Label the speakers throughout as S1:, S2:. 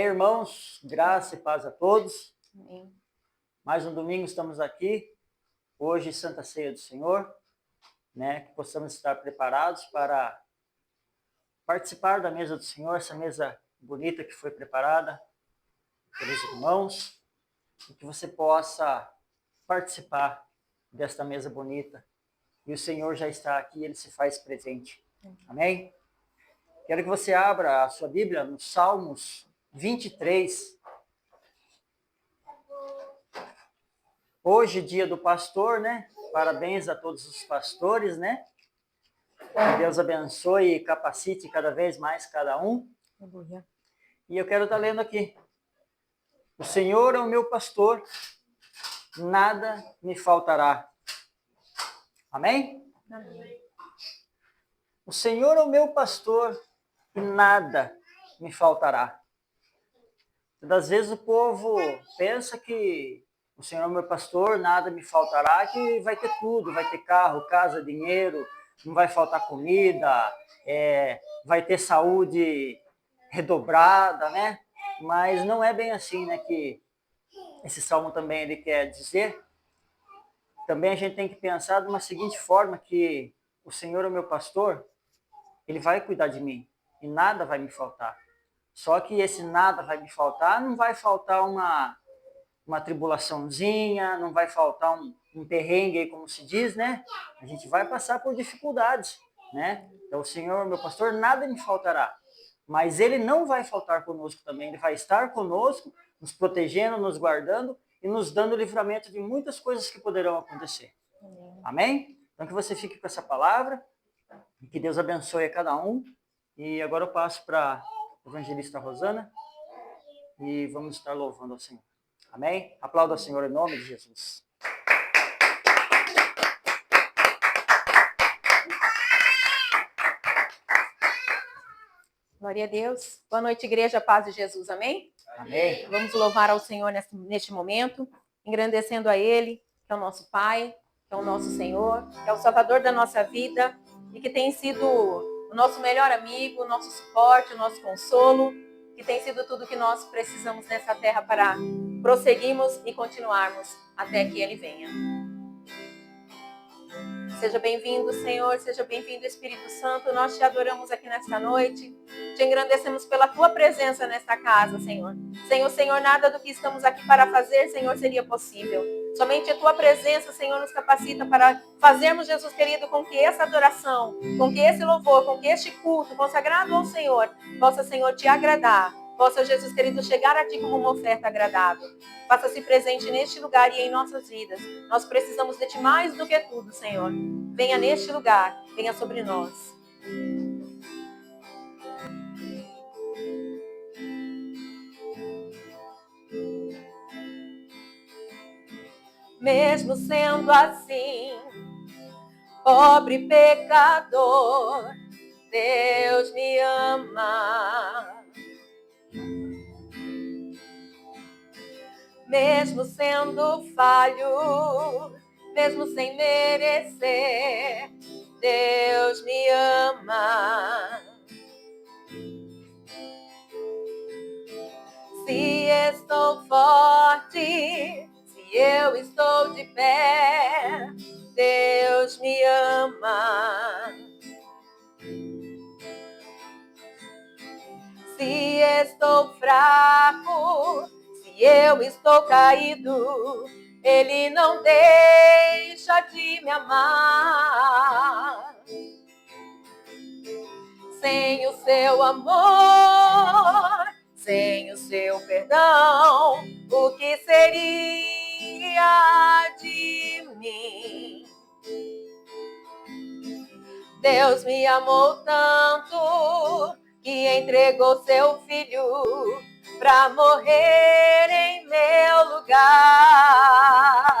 S1: Amém, irmãos? Graça e paz a todos.
S2: Amém.
S1: Mais um domingo estamos aqui. Hoje, Santa Ceia do Senhor, que possamos estar preparados para participar da mesa do Senhor, essa mesa bonita que foi preparada pelos irmãos, e que você possa participar desta mesa bonita. E o Senhor já está aqui, Ele se faz presente. Amém? Quero que você abra a sua Bíblia no Salmos 23. Hoje, dia do pastor, Parabéns a todos os pastores, Que Deus abençoe e capacite cada vez mais cada um.
S2: Aleluia.
S1: E eu quero estar lendo aqui. O Senhor é o meu pastor, nada me faltará. Amém?
S2: Amém.
S1: O Senhor é o meu pastor e nada me faltará. Às vezes o povo pensa que o Senhor é o meu pastor, nada me faltará, que vai ter tudo, vai ter carro, casa, dinheiro, não vai faltar comida, vai ter saúde redobrada, Mas não é bem assim, que esse salmo também ele quer dizer. Também a gente tem que pensar de uma seguinte forma, que o Senhor é o meu pastor, Ele vai cuidar de mim e nada vai me faltar. Só que esse nada vai me faltar, não vai faltar uma tribulaçãozinha, não vai faltar um perrengue aí, como se diz, A gente vai passar por dificuldades, Então, o Senhor, meu pastor, nada me faltará. Mas Ele não vai faltar conosco também, Ele vai estar conosco, nos protegendo, nos guardando e nos dando livramento de muitas coisas que poderão acontecer. Amém? Então, que você fique com essa palavra, e que Deus abençoe a cada um. E agora eu passo para a evangelista Rosana, e vamos estar louvando ao Senhor. Amém? Aplauda ao Senhor em nome de Jesus.
S2: Glória a Deus. Boa noite, igreja, paz de Jesus. Amém?
S1: Amém.
S2: Vamos louvar ao Senhor neste momento, engrandecendo a Ele, que é o nosso Pai, que é o nosso Senhor, que é o Salvador da nossa vida e que tem sido o nosso melhor amigo, o nosso suporte, o nosso consolo, que tem sido tudo que nós precisamos nessa terra para prosseguirmos e continuarmos até que Ele venha. Seja bem-vindo, Senhor, seja bem-vindo, Espírito Santo. Nós te adoramos aqui nesta noite, te engrandecemos pela tua presença nesta casa, Senhor. Sem o Senhor, nada do que estamos aqui para fazer, Senhor, seria possível. Somente a tua presença, Senhor, nos capacita para fazermos, Jesus querido, com que essa adoração, com que esse louvor, com que este culto consagrado ao Senhor, possa, Senhor, te agradar. Possa, Jesus querido, chegar a ti como uma oferta agradável. Faça-se presente neste lugar e em nossas vidas. Nós precisamos de ti mais do que tudo, Senhor. Venha neste lugar, venha sobre nós. Mesmo sendo assim, pobre pecador, Deus me ama. Mesmo sendo falho, mesmo sem merecer, Deus me ama. Se estou forte, se eu estou de pé, Deus me ama. Se estou fraco, se eu estou caído, Ele não deixa de me amar. Sem o seu amor, sem o seu perdão, o que seria de mim? Deus me amou tanto que entregou seu filho para morrer em meu lugar.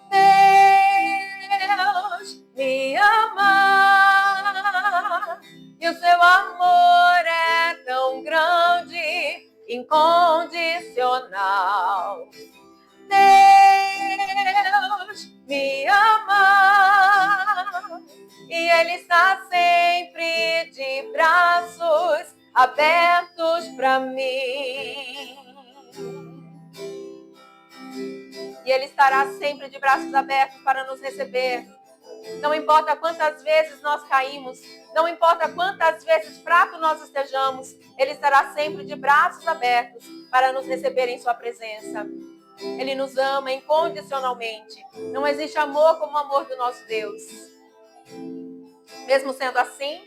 S2: Deus me ama e o seu amor é tão grande, incondicional. Deus me ama e Ele está sempre de braços abertos para mim. E Ele estará sempre de braços abertos para nos receber. Não importa quantas vezes nós caímos, não importa quantas vezes fracos nós estejamos, Ele estará sempre de braços abertos para nos receber em sua presença. Ele nos ama incondicionalmente. Não existe amor como o amor do nosso Deus. Mesmo sendo assim,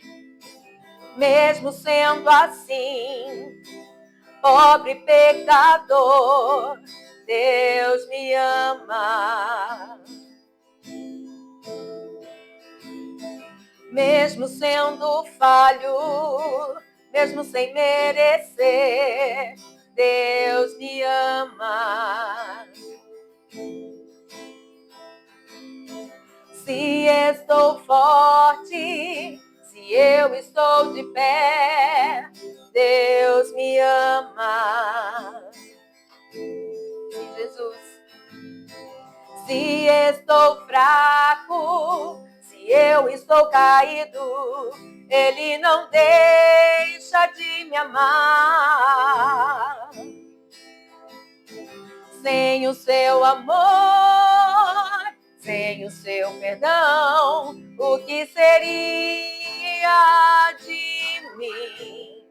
S2: pobre pecador, Deus me ama. Mesmo sendo falho, mesmo sem merecer, Deus me ama. Se estou forte, se eu estou de pé, Deus me ama. Sim, Jesus. Se estou fraco, se eu estou caído, Ele não deixa de me amar. Sem o seu amor, sem o seu perdão, o que seria de mim?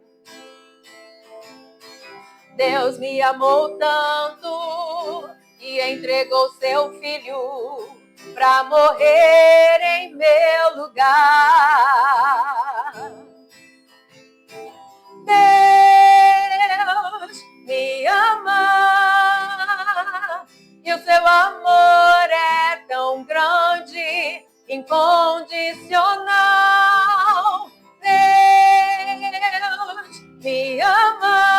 S2: Deus me amou tanto e entregou seu filho para morrer em meu lugar. Deus me ama e o seu amor é tão grande, incondicional. Deus me ama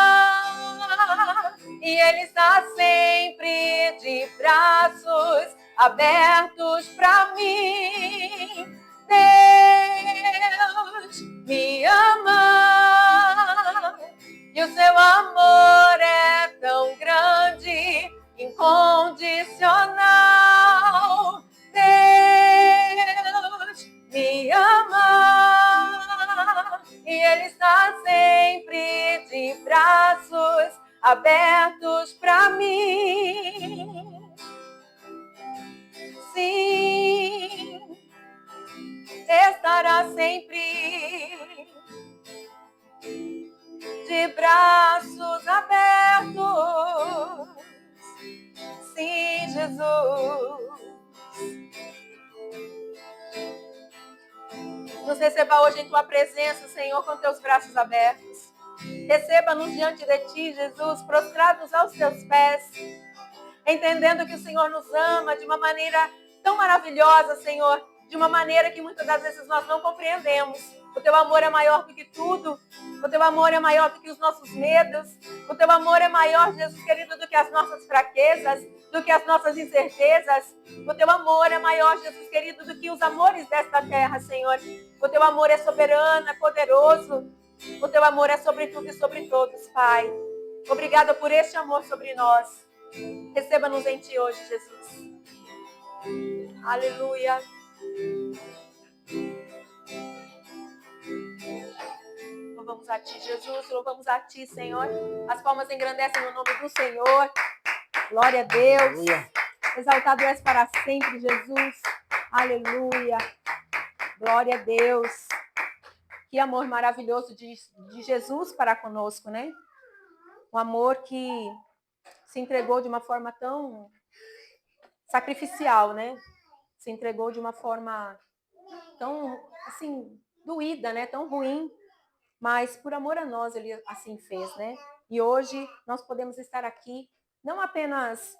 S2: e Ele está sempre de braços abertos para mim. Deus me ama e o seu amor é tão grande, incondicional. Deus me ama e Ele está sempre de braços abertos para mim. Sim, estará sempre de braços abertos. Sim, Jesus. Nos receba hoje em tua presença, Senhor, com teus braços abertos. Receba-nos diante de ti, Jesus, prostrados aos teus pés, entendendo que o Senhor nos ama de uma maneira tão maravilhosa, Senhor, de uma maneira que muitas das vezes nós não compreendemos. O teu amor é maior do que tudo. O teu amor é maior do que os nossos medos. O teu amor é maior, Jesus querido, do que as nossas fraquezas, do que as nossas incertezas. O teu amor é maior, Jesus querido, do que os amores desta terra, Senhor. O teu amor é soberano, é poderoso. O teu amor é sobre tudo e sobre todos, Pai. Obrigada por este amor sobre nós. Receba-nos em ti hoje, Jesus. Aleluia. Louvamos a ti, Jesus. Louvamos a ti, Senhor. As palmas engrandecem o nome do Senhor. Glória a Deus.
S1: Aleluia.
S2: Exaltado és para sempre, Jesus. Aleluia. Glória a Deus. Que amor maravilhoso de Jesus para conosco, né? Um amor que se entregou de uma forma tão sacrificial, né? Se entregou de uma forma tão, assim, doída, né? Tão ruim. Mas por amor a nós ele assim fez, né? E hoje nós podemos estar aqui, não apenas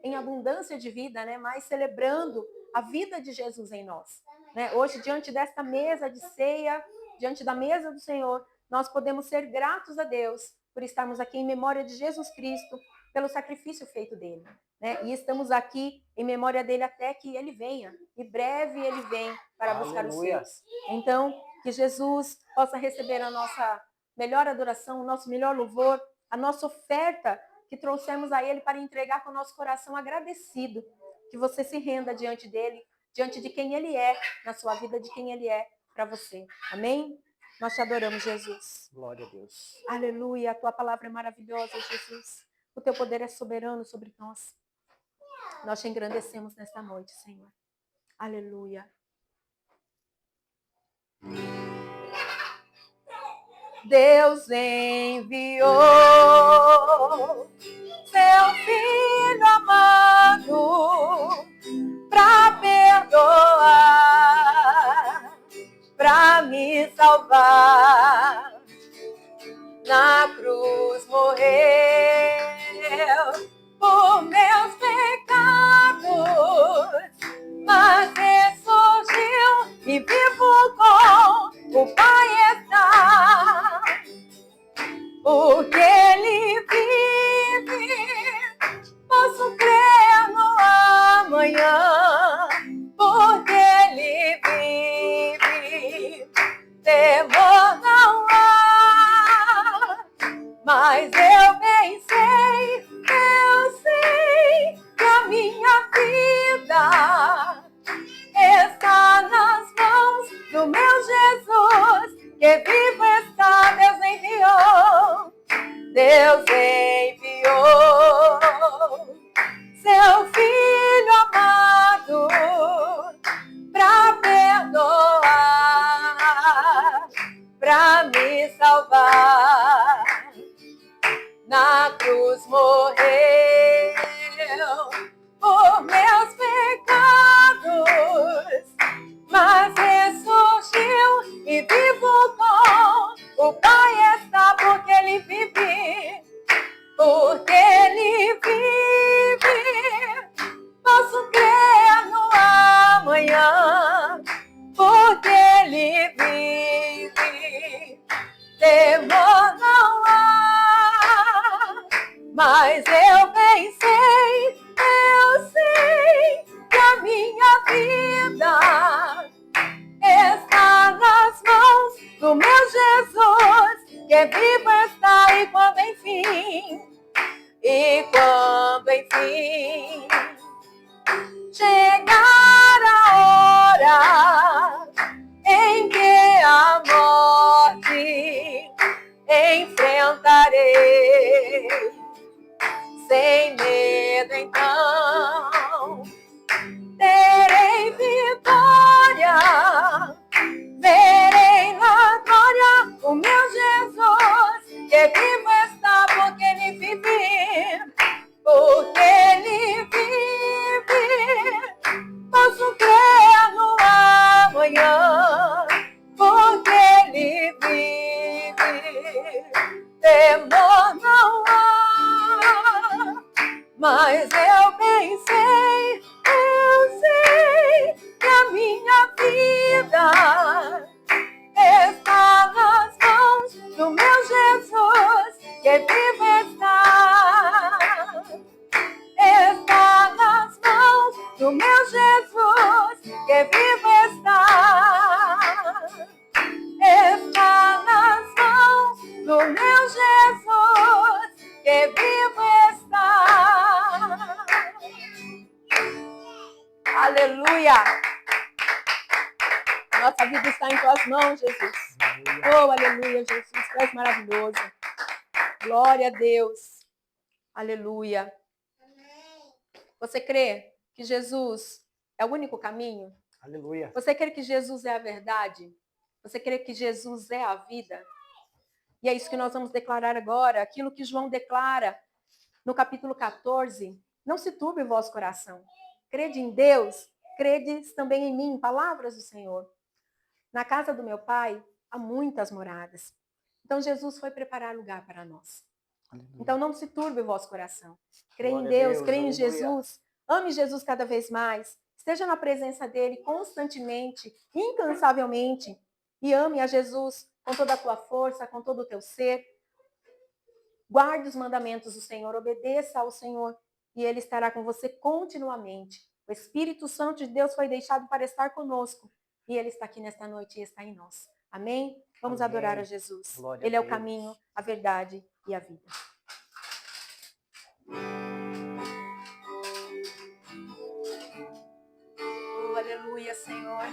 S2: em abundância de vida, né? Mas celebrando a vida de Jesus em nós. Né? Hoje, diante desta mesa de ceia, diante da mesa do Senhor, nós podemos ser gratos a Deus por estarmos aqui em memória de Jesus Cristo, pelo sacrifício feito dele. Né? E estamos aqui em memória dele até que ele venha. E breve ele vem para buscar os seus. Então, que Jesus possa receber a nossa melhor adoração, o nosso melhor louvor, a nossa oferta que trouxemos a ele para entregar com o nosso coração agradecido. Que você se renda diante dele, diante de quem ele é, na sua vida, de quem ele é para você. Amém? Nós te adoramos, Jesus.
S1: Glória a Deus.
S2: Aleluia, a tua palavra é maravilhosa, Jesus. O teu poder é soberano sobre nós. Nós te engrandecemos nesta noite, Senhor. Aleluia. Deus enviou seu Filho amado para perdoar, para me salvar. Na cruz morreu por meus pecados, mas ressurgiu e vivo com o Pai está. Porque Ele vive, posso crer no amanhã. Porque Ele vive, temor não há. Mas eu bem sei que a minha vida está nas mãos do meu Jesus, que vivo está. Deus enviou seu Filho amado para perdoar, para me salvar. Na cruz morreu por meus pecados, mas ressurgiu e vivo com o Pai está. Porque Ele vive, porque Ele vive, posso crer no amanhã. Porque Ele vive, temor não há. Mas eu bem sei que a minha vida está nas mãos do meu Jesus, que vivo está. E quando enfim chegar a hora em que a morte enfrentarei, sem medo então terei vitória. Verei na glória o meu Jesus, que vivo está. Porque Ele vive, porque Ele vive, posso crer no amanhã. Porque Ele vive, temor não há. Mas eu bem sei que a minha vida está nas mãos do meu Jesus, que vivo está. Está nas mãos do meu Jesus, que vivo está. Está nas mãos do meu Jesus, que vivo está. Aleluia! Nossa vida está em tuas mãos, Jesus. Oh, aleluia, Jesus. Tu és maravilhoso. Glória a Deus. Aleluia. Você crê que Jesus é o único caminho?
S1: Aleluia.
S2: Você crê que Jesus é a verdade? Você crê que Jesus é a vida? E é isso que nós vamos declarar agora. Aquilo que João declara no capítulo 14. Não se turbe o vosso coração. Crede em Deus, credes também em mim. Palavras do Senhor. Na casa do meu Pai há muitas moradas. Então Jesus foi preparar lugar para nós. Aleluia. Então não se turbe o vosso coração. Crê em Deus, crê em Jesus. Ame Jesus cada vez mais. Esteja na presença dele constantemente, incansavelmente. E ame a Jesus com toda a tua força, com todo o teu ser. Guarde os mandamentos do Senhor, obedeça ao Senhor e Ele estará com você continuamente. O Espírito Santo de Deus foi deixado para estar conosco e Ele está aqui nesta noite e está em nós. Amém? Vamos adorar a Jesus.
S1: Glória
S2: Ele
S1: a
S2: é o
S1: Deus.
S2: caminho, a verdade e a vida. Oh, aleluia, Senhor.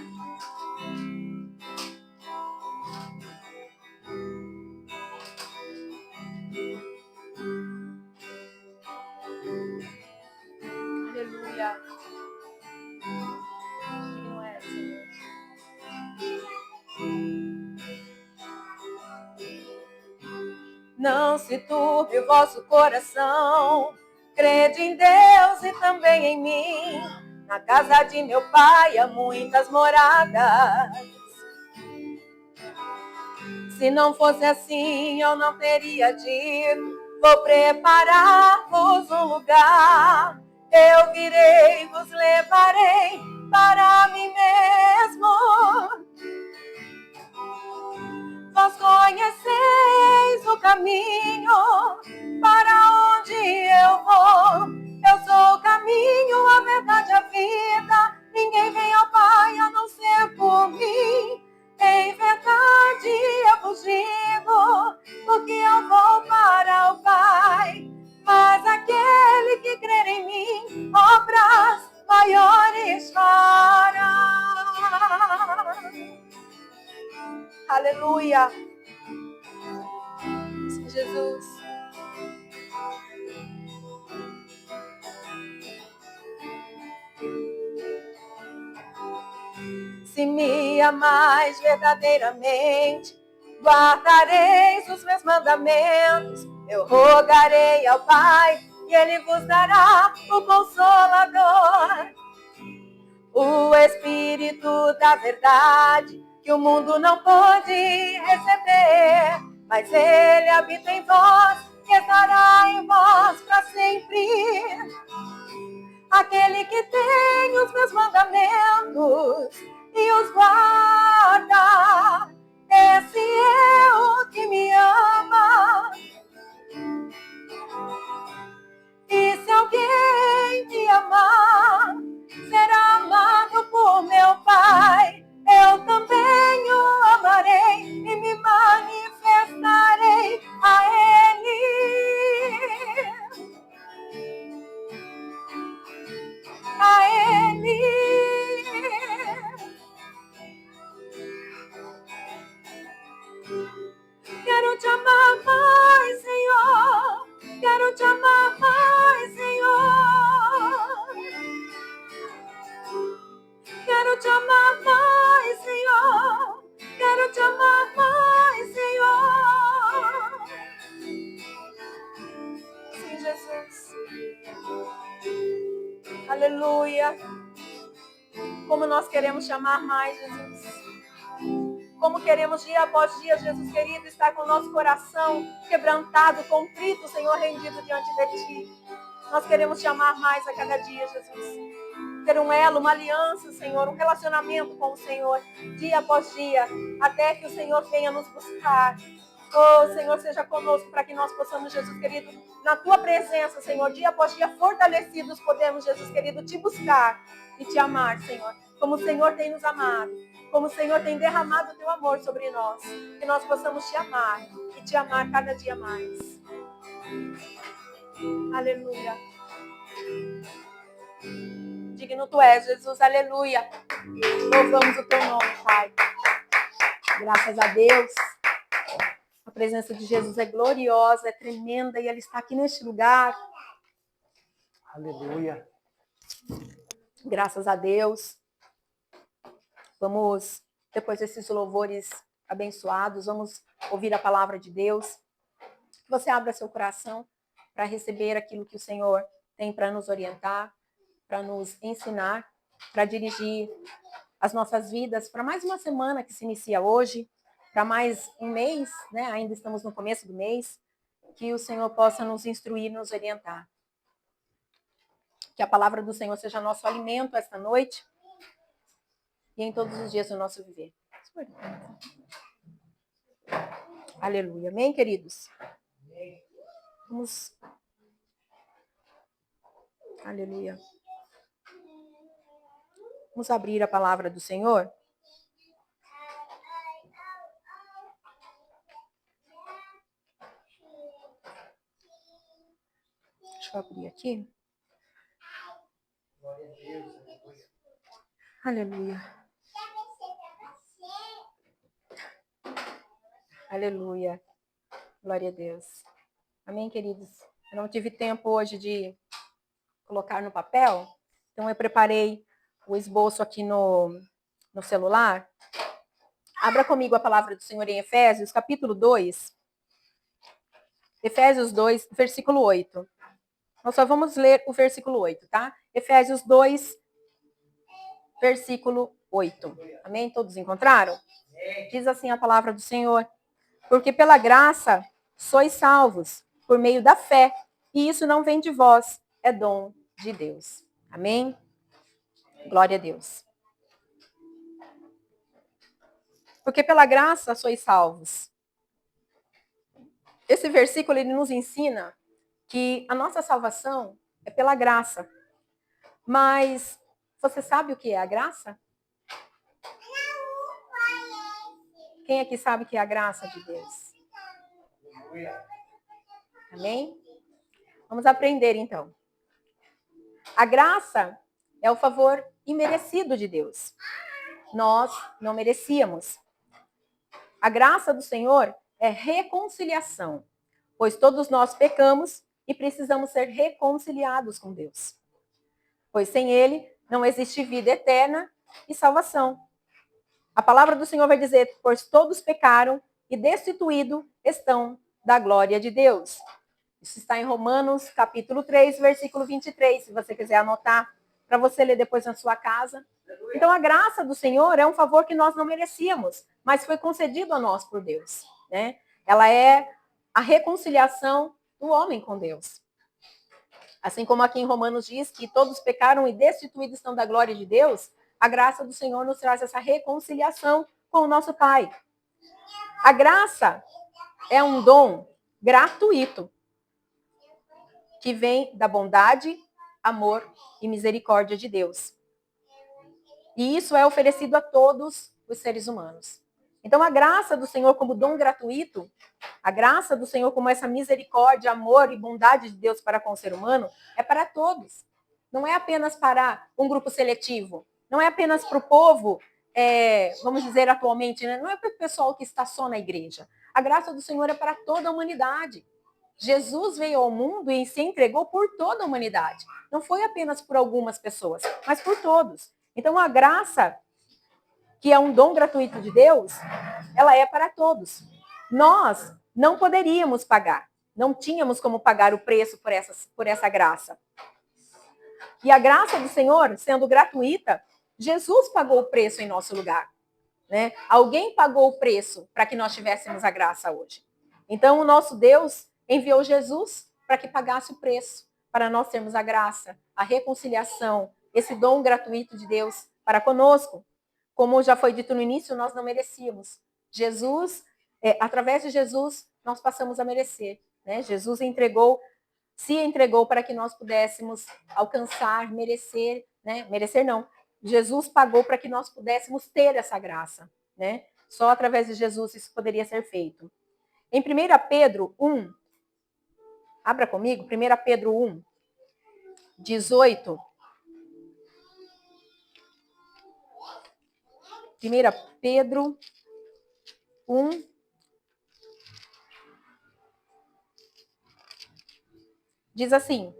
S2: não se turbe o vosso coração. Crede em Deus e também em mim. Na casa de meu pai há muitas moradas. Se não fosse assim, eu não teria dito: vou preparar-vos um lugar. Eu virei, vos levarei para mim mesmo. Vós conheceis o caminho para onde eu vou. Eu sou o caminho, a verdade, a vida. Ninguém vem ao Pai a não ser por mim. Em verdade eu vos digo, porque eu vou para o Pai. Mas aquele que crer em mim, obras maiores fará. Aleluia. Sim, Jesus. Se me amais verdadeiramente, guardareis os meus mandamentos. Eu rogarei ao Pai e Ele vos dará o Consolador, o Espírito da verdade, que o mundo não pode receber, mas Ele habita em vós e estará em vós para sempre. Aquele que tem os meus mandamentos e os guarda, esse é o que me ama. E se alguém me amar, será amado por meu Pai. Eu também o amarei e me manifestarei a Ele. A Ele. Quero te amar mais, Senhor. Quero te amar mais, Senhor. Quero te amar mais, Senhor. Quero te amar mais, Senhor. Sim, Jesus. Aleluia. Como nós queremos te amar mais, Jesus. Como queremos dia após dia, Jesus querido, estar com o nosso coração quebrantado, contrito, Senhor, rendido diante de Ti. Nós queremos te amar mais a cada dia, Jesus. Ter um elo, uma aliança, Senhor, um relacionamento com o Senhor, dia após dia, até que o Senhor venha nos buscar. Oh, Senhor, seja conosco para que nós possamos, Jesus querido, na Tua presença, Senhor, dia após dia, fortalecidos, podemos, Jesus querido, Te buscar e Te amar, Senhor, como o Senhor tem nos amado, como o Senhor tem derramado o Teu amor sobre nós, que nós possamos Te amar e Te amar cada dia mais. Aleluia. Digno Tu és, Jesus, aleluia. Louvamos o Teu nome, Pai. Graças a Deus. A presença de Jesus é gloriosa, é tremenda e Ele está aqui neste lugar.
S1: Aleluia.
S2: Graças a Deus. Vamos, depois desses louvores abençoados, vamos ouvir a palavra de Deus. Que você abra seu coração para receber aquilo que o Senhor tem para nos orientar, para nos ensinar, para dirigir as nossas vidas para mais uma semana que se inicia hoje, para mais um mês, né? Ainda estamos no começo do mês, que o Senhor possa nos instruir, nos orientar. Que a palavra do Senhor seja nosso alimento esta noite e em todos os dias do nosso viver. Aleluia. Amém, queridos? Vamos. Aleluia. Vamos abrir a palavra do Senhor. Deixa eu abrir aqui. Aleluia. Aleluia. Glória a Deus. Amém, queridos? Eu não tive tempo hoje de colocar no papel, então eu preparei o esboço aqui no celular. Abra comigo a palavra do Senhor em Efésios, capítulo 2. Efésios 2, versículo 8. Nós só vamos ler o versículo 8, tá? Efésios 2, versículo 8. Amém? Todos encontraram? Diz assim a palavra do Senhor: porque pela graça sois salvos, por meio da fé, e isso não vem de vós, é dom de Deus. Amém? Glória a Deus. Porque pela graça sois salvos. Esse versículo ele nos ensina que a nossa salvação é pela graça. Mas você sabe o que é a graça? Quem aqui sabe o que é a graça de Deus? Amém? Vamos aprender então. A graça é o favor imerecido de Deus. Nós não merecíamos. A graça do Senhor é reconciliação, pois todos nós pecamos e precisamos ser reconciliados com Deus. Pois sem Ele não existe vida eterna e salvação. A palavra do Senhor vai dizer: pois todos pecaram e destituídos estão da glória de Deus. Isso está em Romanos, capítulo 3, versículo 23, se você quiser anotar, para você ler depois na sua casa. Então, a graça do Senhor é um favor que nós não merecíamos, mas foi concedido a nós por Deus, né? Ela é a reconciliação do homem com Deus. Assim como aqui em Romanos diz que todos pecaram e destituídos estão da glória de Deus, a graça do Senhor nos traz essa reconciliação com o nosso Pai. A graça é um dom gratuito que vem da bondade, amor e misericórdia de Deus. E isso é oferecido a todos os seres humanos. Então, a graça do Senhor como dom gratuito, a graça do Senhor como essa misericórdia, amor e bondade de Deus para com o ser humano, é para todos. Não é apenas para um grupo seletivo. Não é apenas para o povo, vamos dizer atualmente, né? Não é para o pessoal que está só na igreja. A graça do Senhor é para toda a humanidade. Jesus veio ao mundo e se entregou por toda a humanidade. Não foi apenas por algumas pessoas, mas por todos. Então, a graça, que é um dom gratuito de Deus, ela é para todos. Nós não poderíamos pagar. Não tínhamos como pagar o preço por essa graça. E a graça do Senhor, sendo gratuita, Jesus pagou o preço em nosso lugar. Né? Alguém pagou o preço para que nós tivéssemos a graça hoje. Então, o nosso Deus enviou Jesus para que pagasse o preço, para nós termos a graça, a reconciliação, esse dom gratuito de Deus para conosco. Como já foi dito no início, nós não merecíamos. Jesus, através de Jesus, nós passamos a merecer. Né? Jesus se entregou para que nós pudéssemos alcançar, merecer, né? Merecer não. Jesus pagou para que nós pudéssemos ter essa graça. Né? Só através de Jesus isso poderia ser feito. Em 1 Pedro 1, abra comigo, 1 Pedro 1, 18. 1 Pedro 1, diz assim,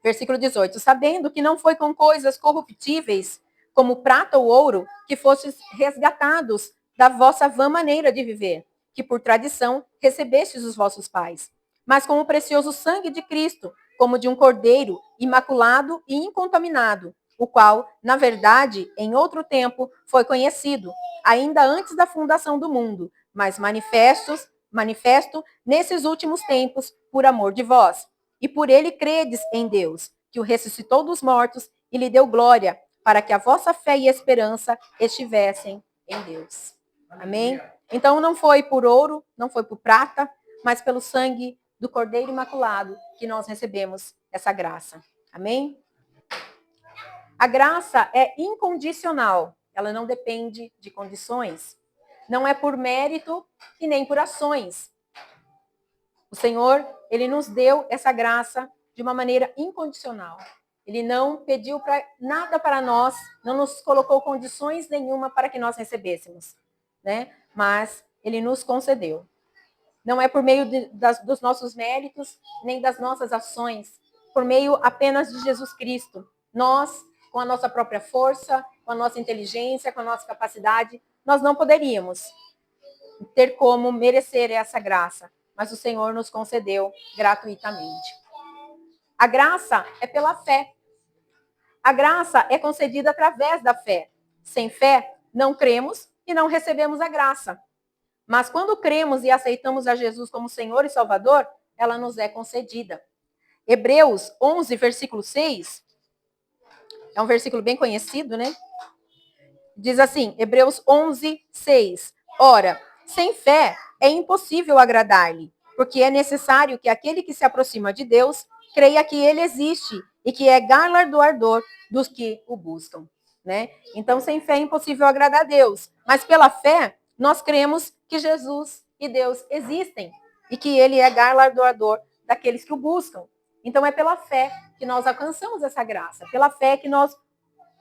S2: versículo 18: sabendo que não foi com coisas corruptíveis, como prata ou ouro, que fostes resgatados da vossa vã maneira de viver, que por tradição recebestes os vossos pais, mas com o precioso sangue de Cristo, como de um cordeiro imaculado e incontaminado, o qual, na verdade, em outro tempo foi conhecido, ainda antes da fundação do mundo, mas manifesto nesses últimos tempos, por amor de vós. E por ele credes em Deus, que o ressuscitou dos mortos e lhe deu glória, para que a vossa fé e esperança estivessem em Deus. Amém? Então não foi por ouro, não foi por prata, mas pelo sangue do Cordeiro Imaculado que nós recebemos essa graça. Amém? A graça é incondicional, ela não depende de condições. Não é por mérito e nem por ações. O Senhor, ele nos deu essa graça de uma maneira incondicional. Ele não pediu nada para nós, não nos colocou condições nenhuma para que nós recebêssemos, né? Mas ele nos concedeu. Não é por meio dos nossos méritos, nem das nossas ações, por meio apenas de Jesus Cristo. Nós, com a nossa própria força, com a nossa inteligência, com a nossa capacidade, nós não poderíamos ter como merecer essa graça. mas o Senhor nos concedeu gratuitamente. A graça é pela fé. A graça é concedida através da fé. Sem fé, não cremos e não recebemos a graça. Mas quando cremos e aceitamos a Jesus como Senhor e Salvador, ela nos é concedida. Hebreus 11, versículo 6, é um versículo bem conhecido, né? Diz assim, Hebreus 11, 6. Ora, sem fé é impossível agradar-lhe, porque é necessário que aquele que se aproxima de Deus creia que ele existe e que é galardoador dos que o buscam, né? Então, sem fé é impossível agradar a Deus, mas pela fé nós cremos que Jesus e Deus existem e que ele é galardoador daqueles que o buscam. Então, é pela fé que nós alcançamos essa graça, pela fé que nós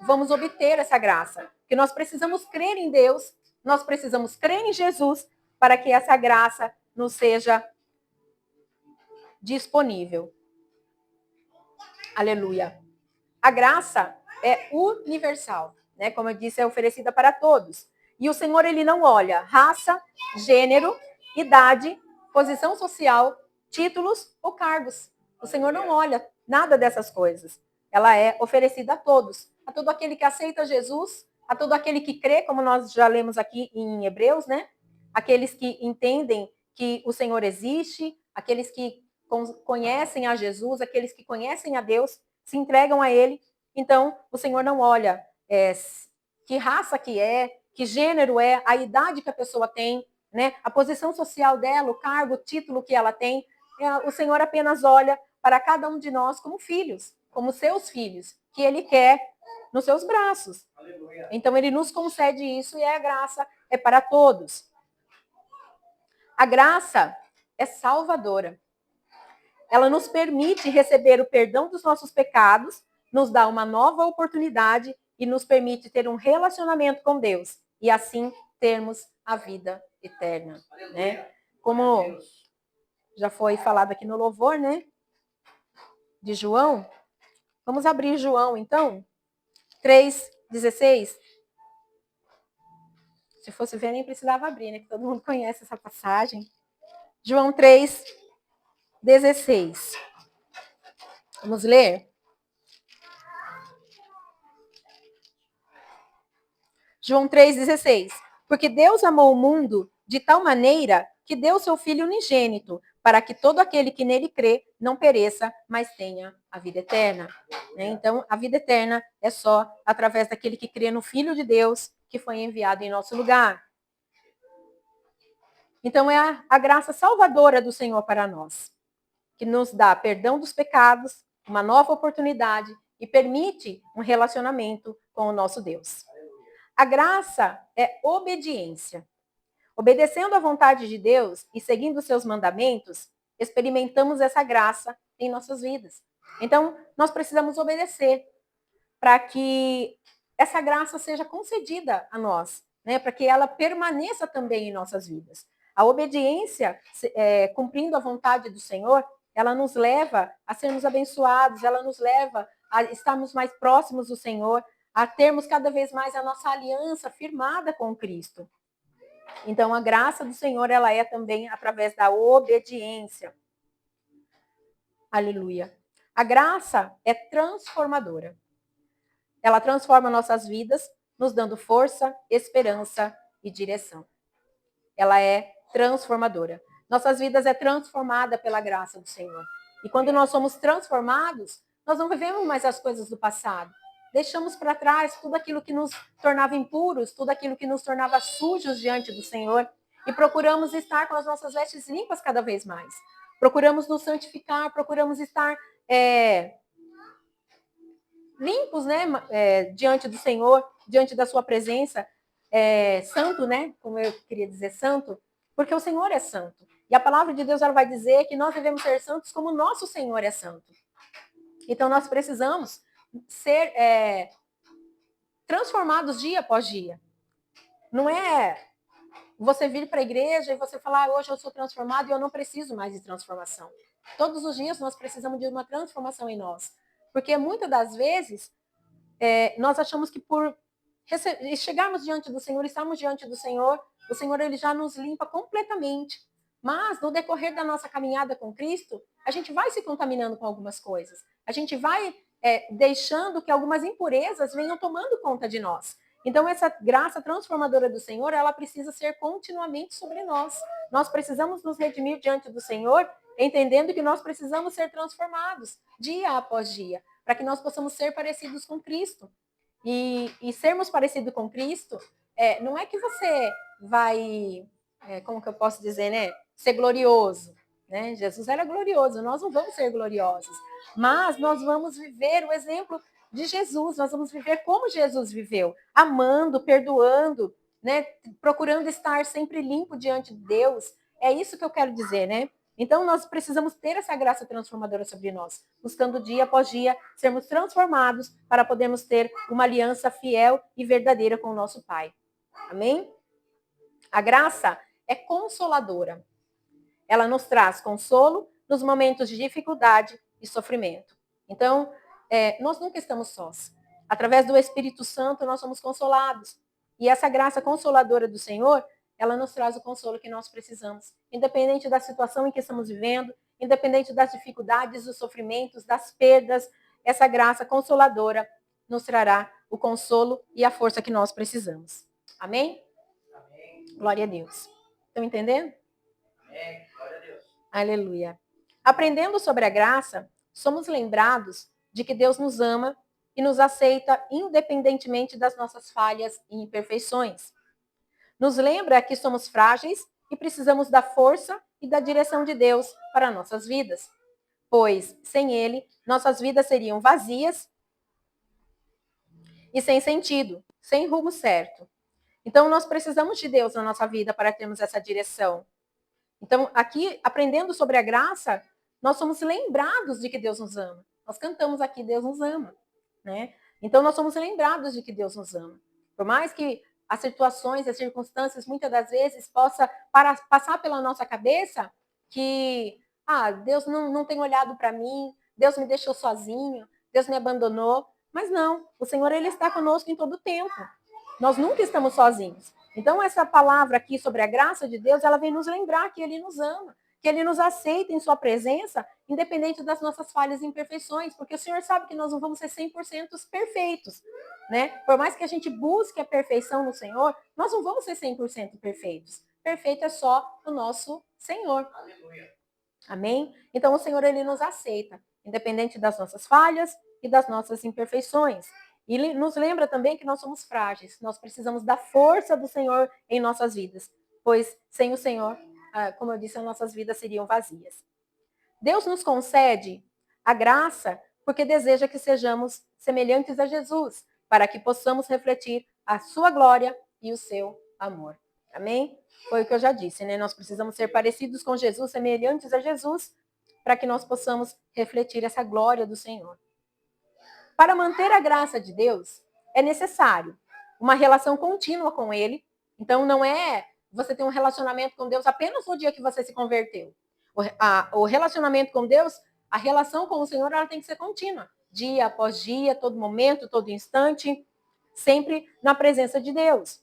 S2: vamos obter essa graça. Que nós precisamos crer em Deus, nós precisamos crer em Jesus para que essa graça nos seja disponível. Aleluia. A graça é universal, né? Como eu disse, é oferecida para todos. E o Senhor, ele não olha raça, gênero, idade, posição social, títulos ou cargos. O Senhor não olha nada dessas coisas. Ela é oferecida a todos. A todo aquele que aceita Jesus, a todo aquele que crê, como nós já lemos aqui em Hebreus, né? Aqueles que entendem que o Senhor existe, aqueles que conhecem a Jesus, aqueles que conhecem a Deus, se entregam a Ele. Então, o Senhor não olha que raça que é, que gênero é, a idade que a pessoa tem, né? A posição social dela, o cargo, o título que ela tem. O Senhor apenas olha para cada um de nós como filhos, como seus filhos, que Ele quer nos seus braços. Aleluia. Então, Ele nos concede isso e a graça é para todos. A graça é salvadora. Ela nos permite receber o perdão dos nossos pecados, nos dá uma nova oportunidade e nos permite ter um relacionamento com Deus e assim termos a vida eterna, né? Como já foi falado aqui no louvor, né? De João. Vamos abrir João, então. 3:16. Se fosse ver, nem precisava abrir, né? Que todo mundo conhece essa passagem. João 3:16. Vamos ler? João 3:16. Porque Deus amou o mundo de tal maneira que deu seu Filho unigênito, para que todo aquele que nele crê não pereça, mas tenha a vida eterna. Então, a vida eterna é só através daquele que crê no Filho de Deus, que foi enviado em nosso lugar. Então, é a graça salvadora do Senhor para nós, que nos dá perdão dos pecados, uma nova oportunidade e permite um relacionamento com o nosso Deus. A graça é obediência. Obedecendo à vontade de Deus e seguindo os seus mandamentos, experimentamos essa graça em nossas vidas. Então, nós precisamos obedecer para que essa graça seja concedida a nós, né? Para que ela permaneça também em nossas vidas. A obediência, cumprindo a vontade do Senhor, ela nos leva a sermos abençoados, ela nos leva a estarmos mais próximos do Senhor, a termos cada vez mais a nossa aliança firmada com Cristo. Então, a graça do Senhor, ela é também através da obediência. Aleluia. A graça é transformadora. Ela transforma nossas vidas, nos dando força, esperança e direção. Ela é transformadora. Nossas vidas é transformada pela graça do Senhor. E quando nós somos transformados, nós não vivemos mais as coisas do passado. Deixamos para trás tudo aquilo que nos tornava impuros, tudo aquilo que nos tornava sujos diante do Senhor e procuramos estar com as nossas vestes limpas cada vez mais. Procuramos nos santificar, procuramos estar limpos, né, diante do Senhor, diante da sua presença, santo, né, como eu queria dizer santo, porque o Senhor é santo. E a palavra de Deus ela vai dizer que nós devemos ser santos como o nosso Senhor é santo. Então nós precisamos ser transformados dia após dia. Não é você vir para a igreja e você falar, hoje eu sou transformado e eu não preciso mais de transformação. Todos os dias nós precisamos de uma transformação em nós. Porque muitas das vezes nós achamos que por chegarmos diante do Senhor, estarmos diante do Senhor, o Senhor ele já nos limpa completamente. Mas, no decorrer da nossa caminhada com Cristo, a gente vai se contaminando com algumas coisas. A gente vai deixando que algumas impurezas venham tomando conta de nós. Então, essa graça transformadora do Senhor, ela precisa ser continuamente sobre nós. Nós precisamos nos redimir diante do Senhor, entendendo que nós precisamos ser transformados dia após dia, para que nós possamos ser parecidos com Cristo. E sermos parecidos com Cristo, não é que você vai, como que eu posso dizer, né? Ser glorioso. Né? Jesus era glorioso, nós não vamos ser gloriosos, mas nós vamos viver o exemplo de Jesus, nós vamos viver como Jesus viveu, amando, perdoando, né? Procurando estar sempre limpo diante de Deus. É isso que eu quero dizer, né? Então, nós precisamos ter essa graça transformadora sobre nós, buscando dia após dia sermos transformados para podermos ter uma aliança fiel e verdadeira com o nosso Pai. Amém? A graça é consoladora. Ela nos traz consolo nos momentos de dificuldade e sofrimento. Então, nós nunca estamos sós. Através do Espírito Santo, nós somos consolados. E essa graça consoladora do Senhor, ela nos traz o consolo que nós precisamos. Independente da situação em que estamos vivendo, independente das dificuldades, dos sofrimentos, das perdas, essa graça consoladora nos trará o consolo e a força que nós precisamos. Amém? Amém. Glória a Deus. Estão entendendo? Amém. Glória a Deus. Aleluia. Aprendendo sobre a graça, somos lembrados de que Deus nos ama e nos aceita independentemente das nossas falhas e imperfeições. Nos lembra que somos frágeis e precisamos da força e da direção de Deus para nossas vidas, pois, sem Ele, nossas vidas seriam vazias e sem sentido, sem rumo certo. Então, nós precisamos de Deus na nossa vida para termos essa direção. Então, aqui, aprendendo sobre a graça, nós somos lembrados de que Deus nos ama. Nós cantamos aqui, Deus nos ama, né? Então, nós somos lembrados de que Deus nos ama. Por mais que as situações, as circunstâncias, muitas das vezes, possa passar pela nossa cabeça que, Deus não tem olhado para mim, Deus me deixou sozinho, Deus me abandonou. Mas não, o Senhor, Ele está conosco em todo o tempo. Nós nunca estamos sozinhos. Então, essa palavra aqui sobre a graça de Deus, ela vem nos lembrar que Ele nos ama, que Ele nos aceita em sua presença, independente das nossas falhas e imperfeições, porque o Senhor sabe que nós não vamos ser 100% perfeitos, né? Por mais que a gente busque a perfeição no Senhor, nós não vamos ser 100% perfeitos. Perfeito é só o nosso Senhor. Aleluia. Amém? Então, o Senhor, Ele nos aceita, independente das nossas falhas e das nossas imperfeições. E Ele nos lembra também que nós somos frágeis, nós precisamos da força do Senhor em nossas vidas, pois sem o Senhor, como eu disse, as nossas vidas seriam vazias. Deus nos concede a graça porque deseja que sejamos semelhantes a Jesus, para que possamos refletir a sua glória e o seu amor. Amém? Foi o que eu já disse, né? Nós precisamos ser parecidos com Jesus, semelhantes a Jesus, para que nós possamos refletir essa glória do Senhor. Para manter a graça de Deus, é necessário uma relação contínua com Ele. Então, não é você ter um relacionamento com Deus apenas no dia que você se converteu. O relacionamento com Deus, a relação com o Senhor, ela tem que ser contínua. Dia após dia, todo momento, todo instante, sempre na presença de Deus.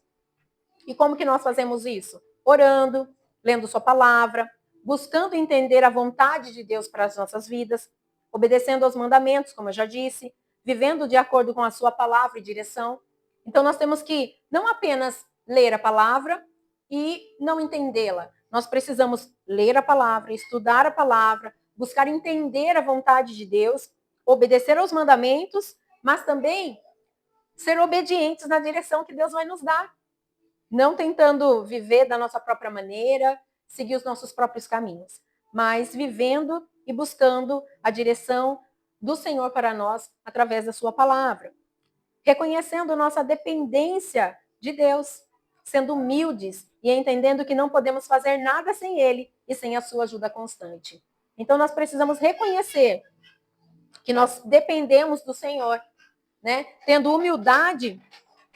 S2: E como que nós fazemos isso? Orando, lendo sua palavra, buscando entender a vontade de Deus para as nossas vidas, obedecendo aos mandamentos, como eu já disse, vivendo de acordo com a sua palavra e direção. Então, nós temos que não apenas ler a palavra e não entendê-la. Nós precisamos ler a palavra, estudar a palavra, buscar entender a vontade de Deus, obedecer aos mandamentos, mas também ser obedientes na direção que Deus vai nos dar. Não tentando viver da nossa própria maneira, seguir os nossos próprios caminhos, mas vivendo e buscando a direção do Senhor para nós através da sua palavra. Reconhecendo nossa dependência de Deus, sendo humildes e entendendo que não podemos fazer nada sem Ele e sem a sua ajuda constante. Então, nós precisamos reconhecer que nós dependemos do Senhor, né? Tendo humildade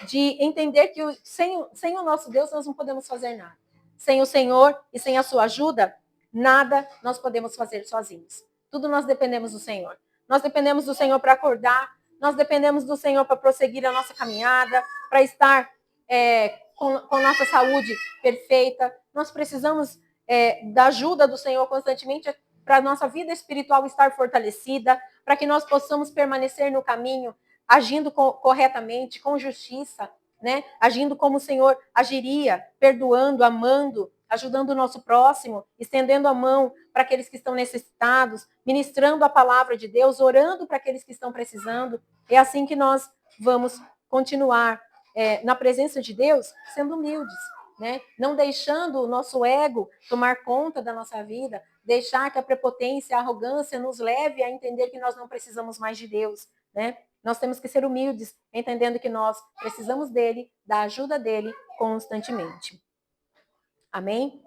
S2: de entender que sem o nosso Deus nós não podemos fazer nada. Sem o Senhor e sem a sua ajuda, nada nós podemos fazer sozinhos. Tudo nós dependemos do Senhor. Nós dependemos do Senhor para acordar, nós dependemos do Senhor para prosseguir a nossa caminhada, para estar com nossa saúde perfeita. Nós precisamos da ajuda do Senhor constantemente para a nossa vida espiritual estar fortalecida, para que nós possamos permanecer no caminho, agindo corretamente, com justiça, né? Agindo como o Senhor agiria, perdoando, amando, ajudando o nosso próximo, estendendo a mão para aqueles que estão necessitados, ministrando a palavra de Deus, orando para aqueles que estão precisando. É assim que nós vamos continuar na presença de Deus, sendo humildes, né? Não deixando o nosso ego tomar conta da nossa vida, deixar que a prepotência, a arrogância nos leve a entender que nós não precisamos mais de Deus, né? Nós temos que ser humildes, entendendo que nós precisamos dele, da ajuda dele constantemente. Amém?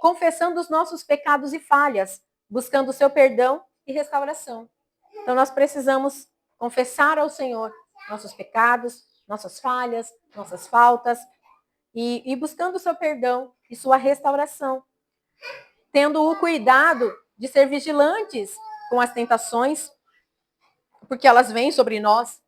S2: Confessando os nossos pecados e falhas, buscando o seu perdão e restauração. Então nós precisamos confessar ao Senhor nossos pecados, nossas falhas, nossas faltas, e buscando o seu perdão e sua restauração. Tendo o cuidado de ser vigilantes com as tentações, porque elas vêm sobre nós,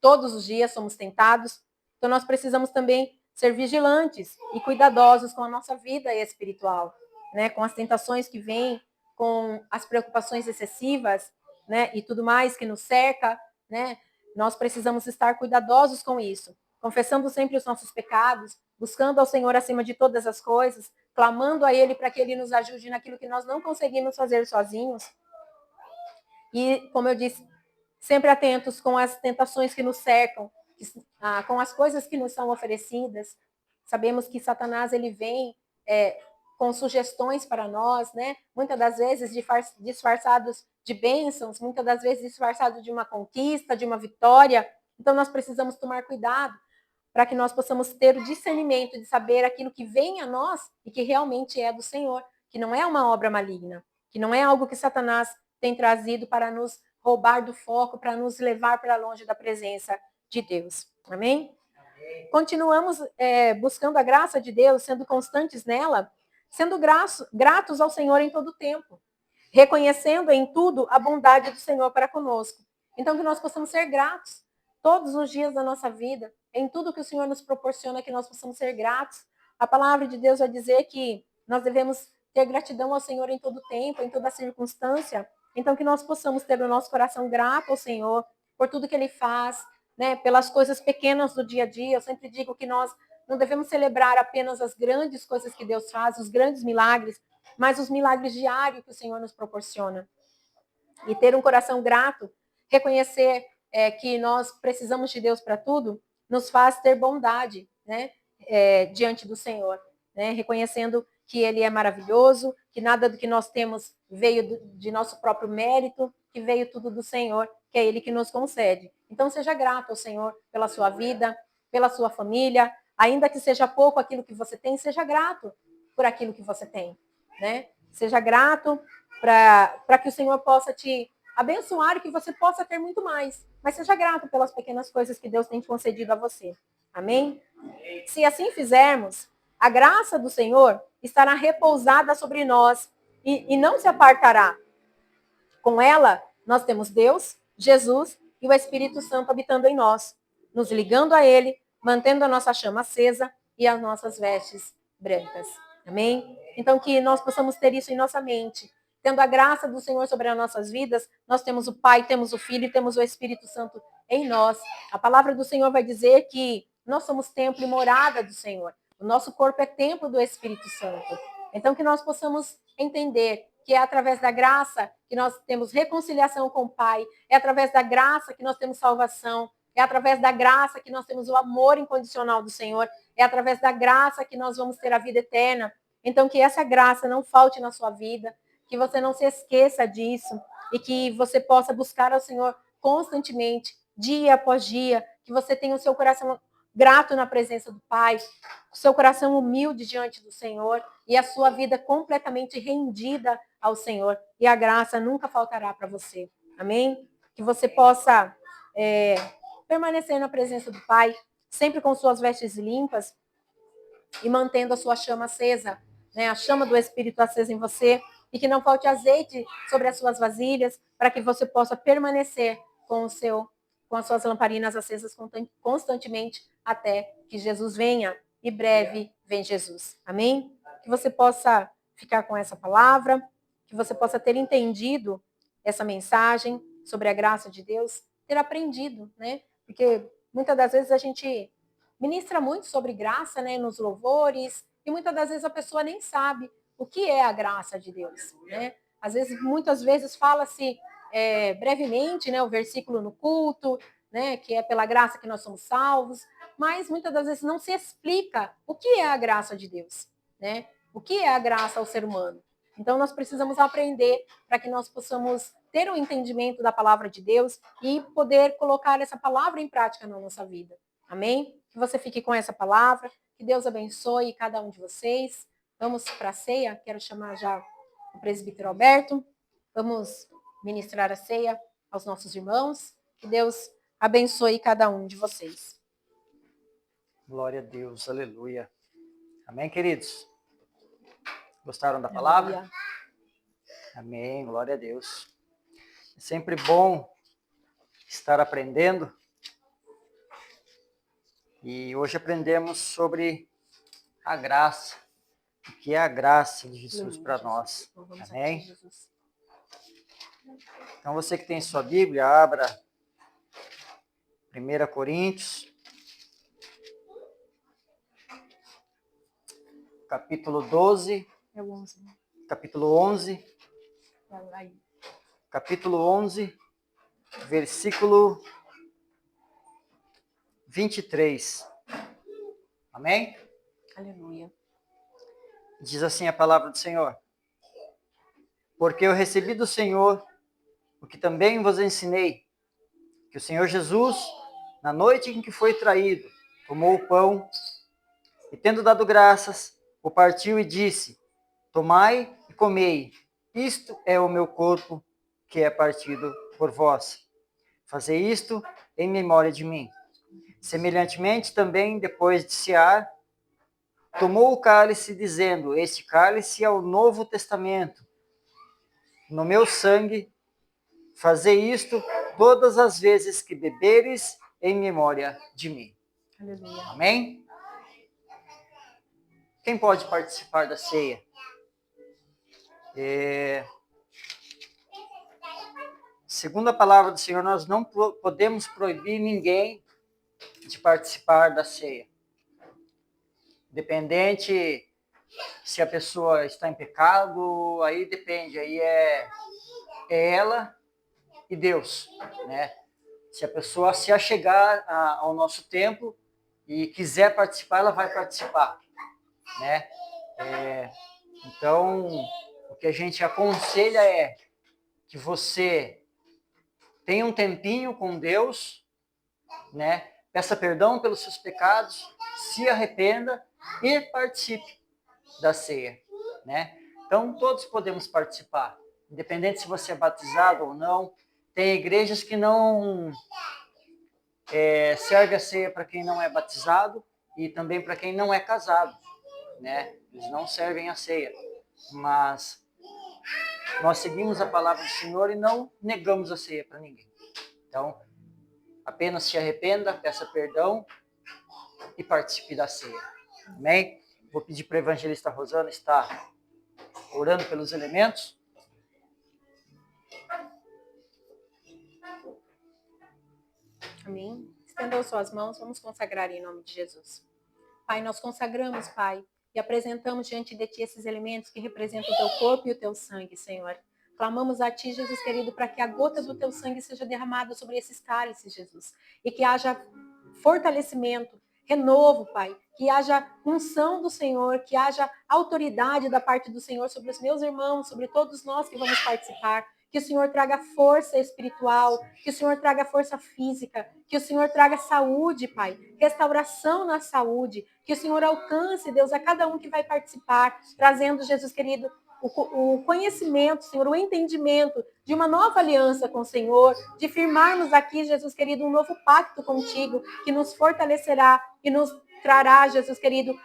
S2: todos os dias somos tentados. Então nós precisamos também ser vigilantes e cuidadosos com a nossa vida espiritual, né? Com as tentações que vêm, com as preocupações excessivas, né? E tudo mais que nos cerca, né? Nós precisamos estar cuidadosos com isso, confessando sempre os nossos pecados, buscando ao Senhor acima de todas as coisas, clamando a Ele para que Ele nos ajude naquilo que nós não conseguimos fazer sozinhos. E, como eu disse, sempre atentos com as tentações que nos cercam, com as coisas que nos são oferecidas. Sabemos que Satanás ele vem com sugestões para nós, né? Muitas das vezes disfarçados de bênçãos, muitas das vezes disfarçados de uma conquista, de uma vitória. Então nós precisamos tomar cuidado para que nós possamos ter o discernimento de saber aquilo que vem a nós e que realmente é do Senhor, que não é uma obra maligna, que não é algo que Satanás tem trazido para nos roubar do foco, para nos levar para longe da presença de Deus. Amém? Continuamos buscando a graça de Deus, sendo constantes nela, sendo gratos ao Senhor em todo o tempo, reconhecendo em tudo a bondade do Senhor para conosco. Então, que nós possamos ser gratos todos os dias da nossa vida, em tudo que o Senhor nos proporciona, que nós possamos ser gratos. A palavra de Deus vai dizer que nós devemos ter gratidão ao Senhor em todo tempo, em toda circunstância. Então, que nós possamos ter o nosso coração grato ao Senhor por tudo que Ele faz, né? Pelas coisas pequenas do dia a dia. Eu sempre digo que nós não devemos celebrar apenas as grandes coisas que Deus faz, os grandes milagres, mas os milagres diários que o Senhor nos proporciona. E ter um coração grato, reconhecer que nós precisamos de Deus para tudo, nos faz ter bondade, né? Diante do Senhor, né? Reconhecendo que Ele é maravilhoso, que nada do que nós temos veio de nosso próprio mérito, que veio tudo do Senhor, que é Ele que nos concede. Então, seja grato ao Senhor pela sua vida, pela sua família, ainda que seja pouco aquilo que você tem, seja grato por aquilo que você tem, né? Seja grato para que o Senhor possa te abençoar e que você possa ter muito mais. Mas seja grato pelas pequenas coisas que Deus tem concedido a você. Amém? Se assim fizermos, a graça do Senhor estará repousada sobre nós e não se apartará. Com ela, nós temos Deus, Jesus e o Espírito Santo habitando em nós, nos ligando a Ele, mantendo a nossa chama acesa e as nossas vestes brancas. Amém? Então, que nós possamos ter isso em nossa mente. Tendo a graça do Senhor sobre as nossas vidas, nós temos o Pai, temos o Filho e temos o Espírito Santo em nós. A palavra do Senhor vai dizer que nós somos templo e morada do Senhor. O nosso corpo é templo do Espírito Santo. Então, que nós possamos entender que é através da graça que nós temos reconciliação com o Pai, é através da graça que nós temos salvação, é através da graça que nós temos o amor incondicional do Senhor, é através da graça que nós vamos ter a vida eterna. Então, que essa graça não falte na sua vida, que você não se esqueça disso e que você possa buscar ao Senhor constantemente, dia após dia, que você tenha o seu coração grato na presença do Pai, o seu coração humilde diante do Senhor e a sua vida completamente rendida ao Senhor. E a graça nunca faltará para você. Amém? Que você possa permanecer na presença do Pai, sempre com suas vestes limpas e mantendo a sua chama acesa, né? A chama do Espírito acesa em você, e que não falte azeite sobre as suas vasilhas, para que você possa permanecer com as suas lamparinas acesas constantemente até que Jesus venha. E breve vem Jesus. Amém? Que você possa ficar com essa palavra, que você possa ter entendido essa mensagem sobre a graça de Deus, ter aprendido, né? Porque muitas das vezes a gente ministra muito sobre graça, né, nos louvores, e muitas das vezes a pessoa nem sabe o que é a graça de Deus, né? Às vezes, muitas vezes fala-se brevemente, né, o versículo no culto, né, que é pela graça que nós somos salvos, mas muitas das vezes não se explica o que é a graça de Deus, né? O que é a graça ao ser humano. Então, nós precisamos aprender para que nós possamos ter um entendimento da palavra de Deus e poder colocar essa palavra em prática na nossa vida. Amém? Que você fique com essa palavra, que Deus abençoe cada um de vocês. Vamos para a ceia, quero chamar já o presbítero Alberto. Vamos ministrar a ceia aos nossos irmãos. Que Deus abençoe cada um de vocês.
S1: Glória a Deus, aleluia. Amém, queridos? Gostaram da palavra?
S2: Aleluia.
S1: Amém, glória a Deus. É sempre bom estar aprendendo. E hoje aprendemos sobre a graça. O que é a graça de Jesus para nós. Amém? Então, você que tem sua Bíblia, abra 1 Coríntios, capítulo 12,
S2: É o 11.
S1: capítulo 11, capítulo 11, versículo 23. Amém?
S2: Aleluia.
S1: Diz assim a palavra do Senhor. Porque eu recebi do Senhor o que também vos ensinei, que o Senhor Jesus, na noite em que foi traído, tomou o pão e, tendo dado graças, o partiu e disse: tomai e comei, isto é o meu corpo que é partido por vós. Fazei isto em memória de mim. Semelhantemente também, depois de cear, tomou o cálice, dizendo: este cálice é o novo testamento, no meu sangue. Fazei isto todas as vezes que beberes em memória de mim.
S2: Aleluia.
S1: Amém? Quem pode participar da ceia? Segundo a palavra do Senhor, nós não podemos proibir ninguém de participar da ceia. Dependente se a pessoa está em pecado, aí depende, aí é ela e Deus, né? Se a pessoa se achegar ao nosso templo e quiser participar, ela vai participar, né? Então, o que a gente aconselha é que você tenha um tempinho com Deus, né? Peça perdão pelos seus pecados, se arrependa e participe da ceia, né? Então, todos podemos participar, independente se você é batizado ou não. Tem igrejas que não serve a ceia para quem não é batizado e também para quem não é casado, né? Eles não servem a ceia, mas nós seguimos a palavra do Senhor e não negamos a ceia para ninguém. Então, apenas se arrependa, peça perdão e participe da ceia. Amém? Vou pedir para a evangelista Rosana estar orando pelos elementos.
S2: Amém. Estendam suas mãos, vamos consagrar em nome de Jesus. Pai, nós consagramos, Pai, e apresentamos diante de Ti esses elementos que representam o Teu corpo e o Teu sangue, Senhor. Clamamos a Ti, Jesus querido, para que a gota do Teu sangue seja derramada sobre esses cálices, Jesus. E que haja fortalecimento, renovo, Pai. Que haja unção do Senhor, que haja autoridade da parte do Senhor sobre os meus irmãos, sobre todos nós que vamos participar. Que o Senhor traga força espiritual, que o Senhor traga força física, que o Senhor traga saúde, Pai, restauração na saúde, que o Senhor alcance, Deus, a cada um que vai participar, trazendo, Jesus querido, o conhecimento, Senhor, o entendimento de uma nova aliança com o Senhor, de firmarmos aqui, Jesus querido, um novo pacto contigo, que nos fortalecerá e nos trará, Jesus querido,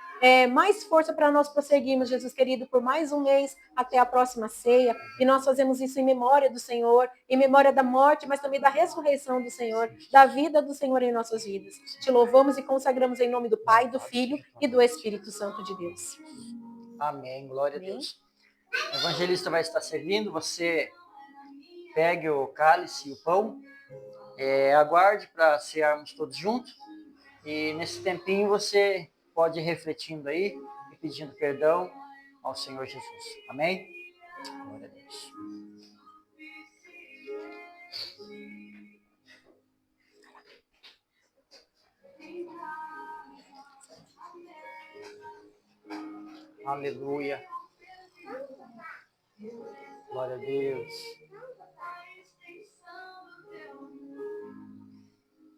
S2: mais força para nós prosseguirmos, Jesus querido, por mais um mês até a próxima ceia. E nós fazemos isso em memória do Senhor, em memória da morte, mas também da ressurreição do Senhor, da vida do Senhor em nossas vidas. Te louvamos e consagramos em nome do Pai, do Filho e do Espírito Santo de Deus.
S1: Amém. Glória a Deus. O evangelista vai estar servindo, você pegue o cálice e o pão, aguarde para cearmos todos juntos, e nesse tempinho você pode ir refletindo aí e pedindo perdão ao Senhor Jesus. Amém? Glória a Deus. Aleluia. Glória a Deus.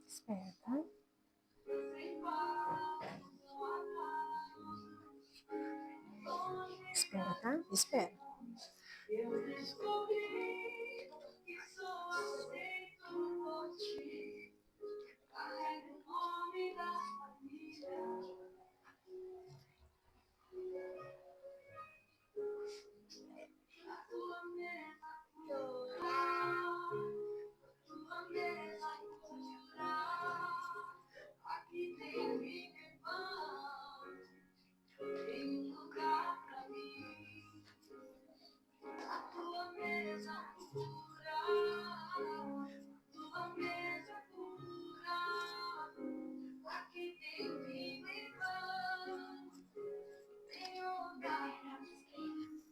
S2: Espera, tá? Espera, tá? Espera.
S3: Eu descobri que sou aceito por ti. Carrego o nome da família. A tua mesa curar. Tua mesa curar. Aqui tem vinho e pão. Tem lugar pra mim. A tua mesa pura, tua mesa pura, aqui tem vinho e pão, tem lugar pra mim.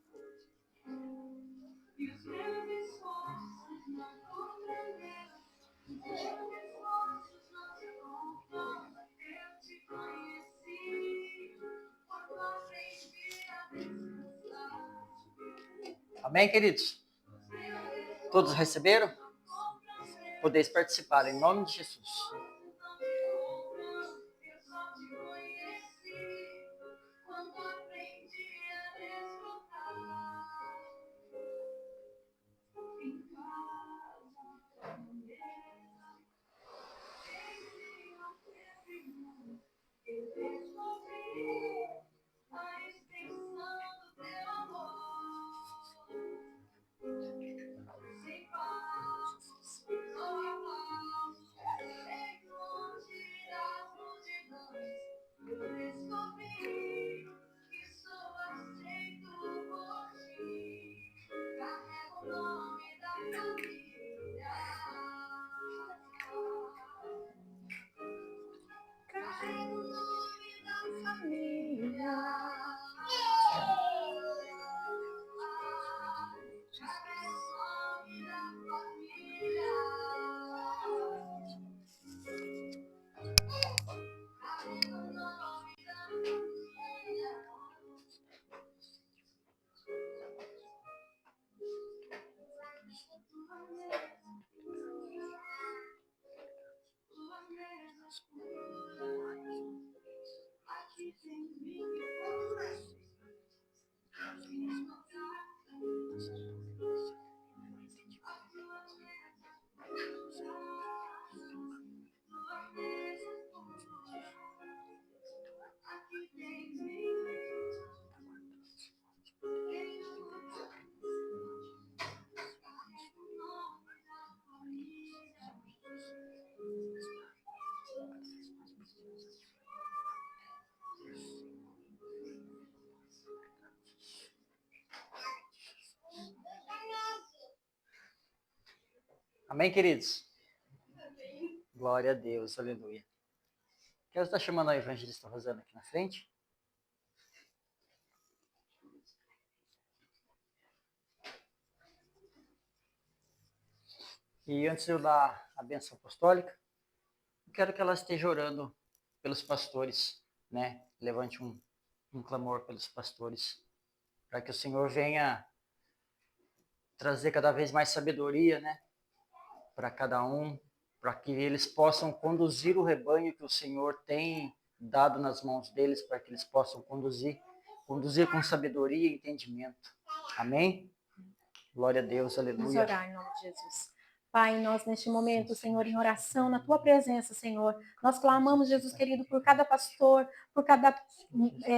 S3: E os meus esforços não compreenderam, os meus esforços não te compram. Eu te conheci quando aprendi a descansar.
S1: Amém, queridos? Todos receberam? Podeis participar em nome de Jesus.
S3: A extensão do teu amor. Sem passos, só aplausos, em longe das multidões. Eu descobri que sou aceito por ti. Carrego o nome da família. Carrego o nome da família.
S1: Amém, queridos? Glória a Deus, aleluia. Quero estar chamando a evangelista Rosana aqui na frente. E antes de eu dar a bênção apostólica, eu quero que ela esteja orando pelos pastores, né? Levante um clamor pelos pastores, para que o Senhor venha trazer cada vez mais sabedoria, né? Para cada um, para que eles possam conduzir o rebanho que o Senhor tem dado nas mãos deles, para que eles possam conduzir com sabedoria e entendimento. Amém? Glória a Deus, aleluia.
S2: Vamos orar em nome de Jesus. Pai, nós neste momento, Senhor, em oração, na Tua presença, Senhor, nós clamamos, Jesus querido, por cada pastor, por cada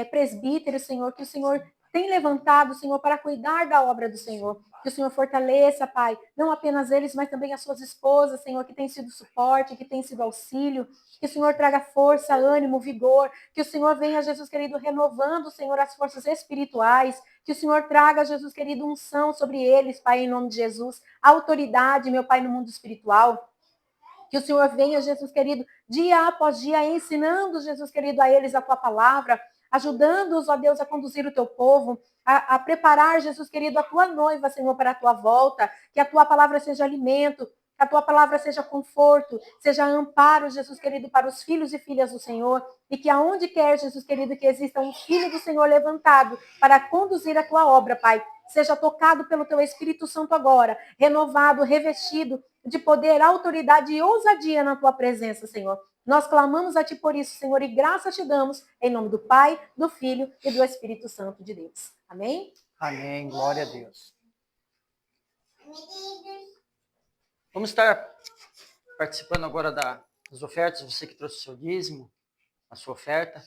S2: presbítero, Senhor, que o Senhor tem levantado, Senhor, para cuidar da obra do Senhor. Que o Senhor fortaleça, Pai, não apenas eles, mas também as suas esposas, Senhor, que tem sido suporte, que tem sido auxílio. Que o Senhor traga força, ânimo, vigor. Que o Senhor venha, Jesus querido, renovando, Senhor, as forças espirituais. Que o Senhor traga, Jesus querido, unção sobre eles, Pai, em nome de Jesus. Autoridade, meu Pai, no mundo espiritual. Que o Senhor venha, Jesus querido, dia após dia, ensinando, Jesus querido, a eles a tua palavra, ajudando-os, ó Deus, a conduzir o teu povo, a preparar, Jesus querido, a tua noiva, Senhor, para a tua volta, que a tua palavra seja alimento, que a tua palavra seja conforto, seja amparo, Jesus querido, para os filhos e filhas do Senhor, e que aonde quer, Jesus querido, que exista um filho do Senhor levantado para conduzir a tua obra, Pai, seja tocado pelo teu Espírito Santo agora, renovado, revestido de poder, autoridade e ousadia na tua presença, Senhor. Nós clamamos a ti por isso, Senhor, e graça te damos em nome do Pai, do Filho e do Espírito Santo de Deus. Amém?
S1: Amém. Glória a Deus. Vamos estar participando agora das ofertas, você que trouxe o seu dízimo, a sua oferta,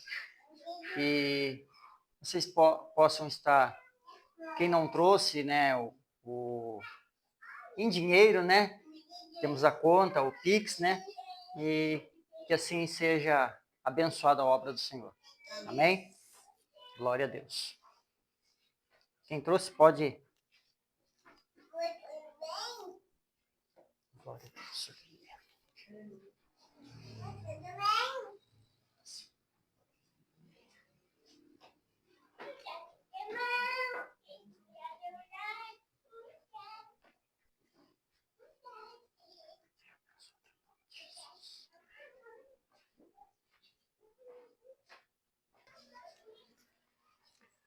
S1: e vocês possam estar, quem não trouxe, né, em dinheiro, né, temos a conta, o Pix, né, e que assim seja abençoada a obra do Senhor. Amém? Glória a Deus. Quem trouxe pode... Glória a Deus.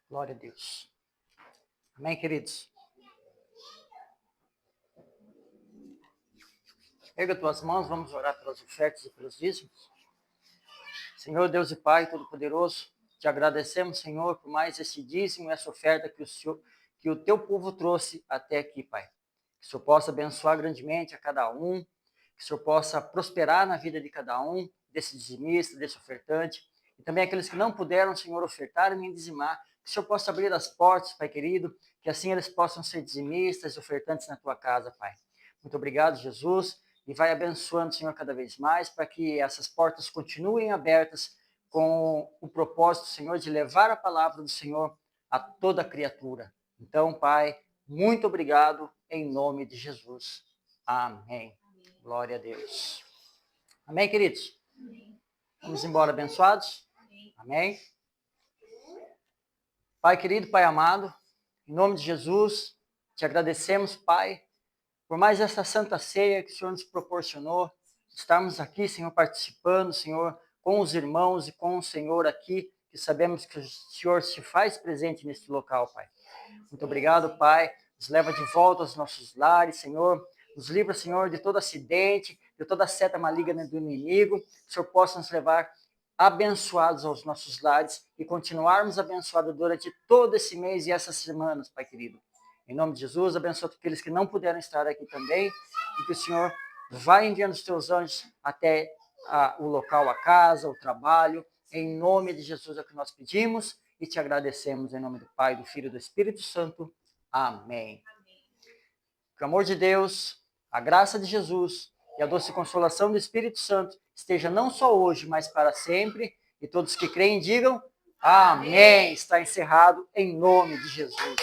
S1: Glória a Deus. Amém, queridos? Erga tuas mãos, vamos orar pelas ofertas e pelos dízimos. Senhor Deus e Pai Todo-Poderoso, te agradecemos, Senhor, por mais esse dízimo e essa oferta que o teu povo trouxe até aqui, Pai. Que o Senhor possa abençoar grandemente a cada um, que o Senhor possa prosperar na vida de cada um, desse dizimista, desse ofertante, e também aqueles que não puderam, Senhor, ofertar nem dizimar, que o Senhor possa abrir as portas, Pai querido, que assim eles possam ser dizimistas e ofertantes na tua casa, Pai. Muito obrigado, Jesus, e vai abençoando, Senhor, cada vez mais, para que essas portas continuem abertas com o propósito, Senhor, de levar a palavra do Senhor a toda criatura. Então, Pai, muito obrigado, em nome de Jesus. Amém. Glória a Deus. Amém, queridos? Vamos embora abençoados? Amém. Pai querido, Pai amado, em nome de Jesus, te agradecemos, Pai, por mais essa santa ceia que o Senhor nos proporcionou, estarmos aqui, Senhor, participando, Senhor, com os irmãos e com o Senhor aqui, que sabemos que o Senhor se faz presente neste local, Pai. Muito obrigado, Pai. Nos leva de volta aos nossos lares, Senhor. Nos livra, Senhor, de todo acidente, de toda seta maligna do inimigo. Que o Senhor possa nos levar abençoados aos nossos lares e continuarmos abençoados durante todo esse mês e essas semanas, Pai querido. Em nome de Jesus, abençoa aqueles que não puderam estar aqui também e que o Senhor vai enviando os teus anjos até o local, a casa, o trabalho. Em nome de Jesus é o que nós pedimos e te agradecemos em nome do Pai, do Filho e do Espírito Santo. Amém. Que o amor de Deus, a graça de Jesus e a doce consolação do Espírito Santo esteja não só hoje, mas para sempre. E todos que creem digam, amém. Está encerrado em nome de Jesus.